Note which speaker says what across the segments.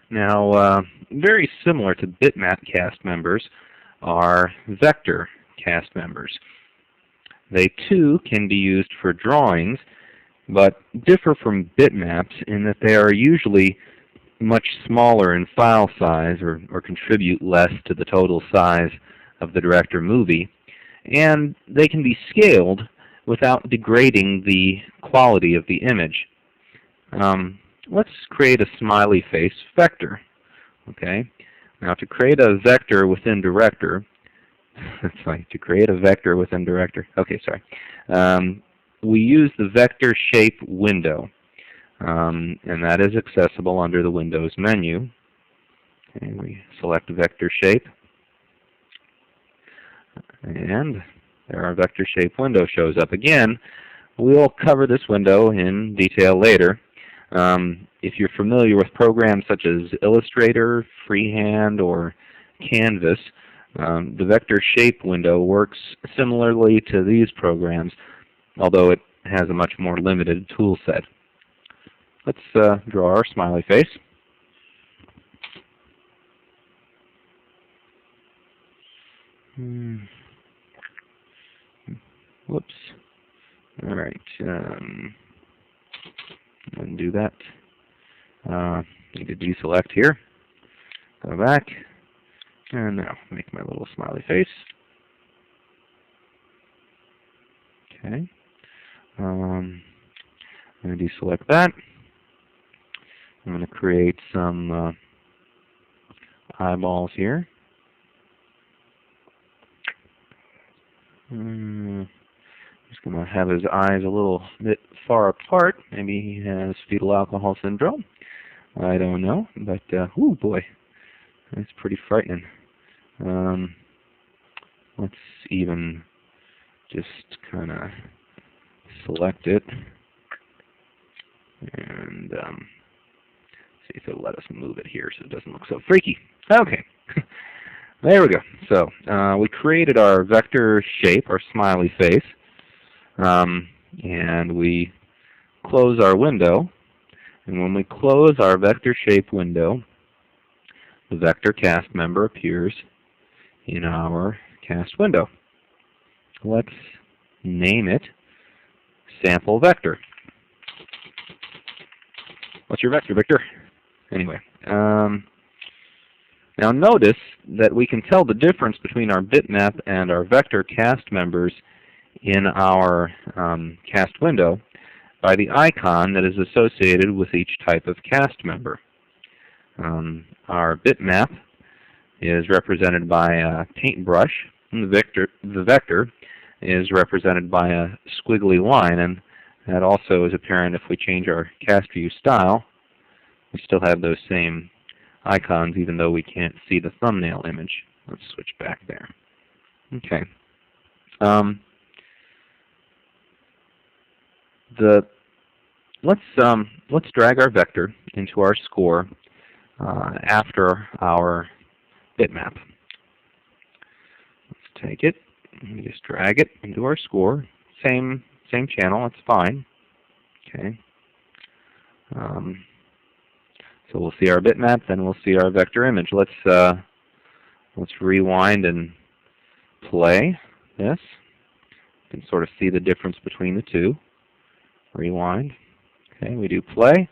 Speaker 1: Now, very similar to bitmap cast members are vector cast members. They too can be used for drawings, but differ from bitmaps in that they are usually much smaller in file size or contribute less to the total size of the direct or movie, and they can be scaled without degrading the quality of the image. Let's create a smiley face vector. Okay. Now to create a vector within Director, that's right, to create a vector within Director. Okay, sorry. We use the vector shape window, and that is accessible under the Windows menu. Okay, we select vector shape, and there our vector shape window shows up again. We'll cover this window in detail later. If you're familiar with programs such as Illustrator, Freehand, or Canvas, the vector shape window works similarly to these programs, although it has a much more limited tool set. Let's draw our smiley face. Whoops. All right. Undo that. Need to deselect here. Go back. And now make my little smiley face. Okay. I'm going to deselect that. I'm going to create some eyeballs here. Just going to have his eyes a little bit far apart. Maybe he has fetal alcohol syndrome. I don't know, but oh boy, that's pretty frightening. Let's even just kind of select it and see if it'll let us move it here so it doesn't look so freaky. Okay, there we go. So we created our vector shape, our smiley face, and we close our window. And when we close our vector shape window, the vector cast member appears in our cast window. Let's name it sample vector. What's your vector, Victor? Anyway, now notice that we can tell the difference between our bitmap and our vector cast members in our cast window by the icon that is associated with each type of cast member. Our bitmap is represented by a paintbrush, and the vector is represented by a squiggly line, and that also is apparent if we change our cast view style. We still have those same icons even though we can't see the thumbnail image. Let's switch back there. Okay. Let's drag our vector into our score after our bitmap. Let's take it and just drag it into our score. Same channel. It's fine. Okay. So we'll see our bitmap, then we'll see our vector image. Let's rewind and play this. You can sort of see the difference between the two. Rewind. Okay, we do play.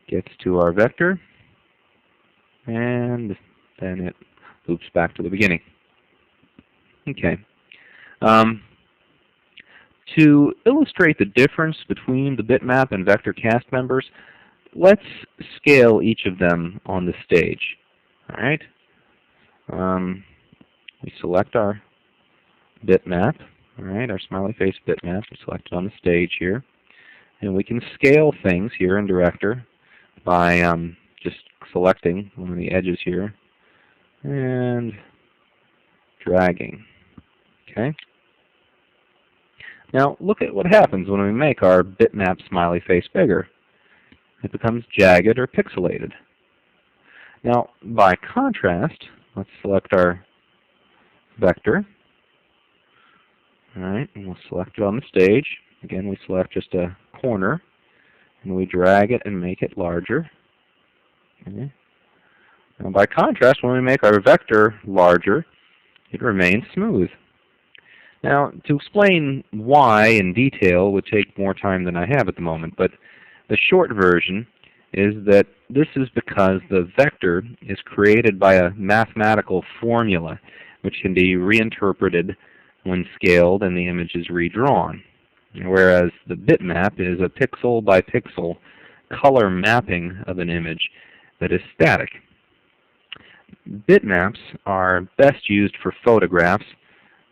Speaker 1: Gets to our vector, and then it loops back to the beginning. Okay. To illustrate the difference between the bitmap and vector cast members, let's scale each of them on the stage. All right. We select our bitmap. All right, our smiley face bitmap. We select it on the stage here, and we can scale things here in Director by just selecting one of the edges here and dragging. Okay. Now look at what happens when we make our bitmap smiley face bigger. It becomes jagged or pixelated. Now by contrast, let's select our vector. All right, and we'll select it on the stage. Again, we select just a corner, and we drag it and make it larger. Okay. Now by contrast, when we make our vector larger, it remains smooth. Now, to explain why in detail would take more time than I have at the moment, but the short version is that this is because the vector is created by a mathematical formula which can be reinterpreted when scaled and the image is redrawn, whereas the bitmap is a pixel by pixel color mapping of an image that is static. Bitmaps are best used for photographs,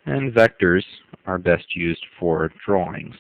Speaker 1: and vectors are best used for drawings.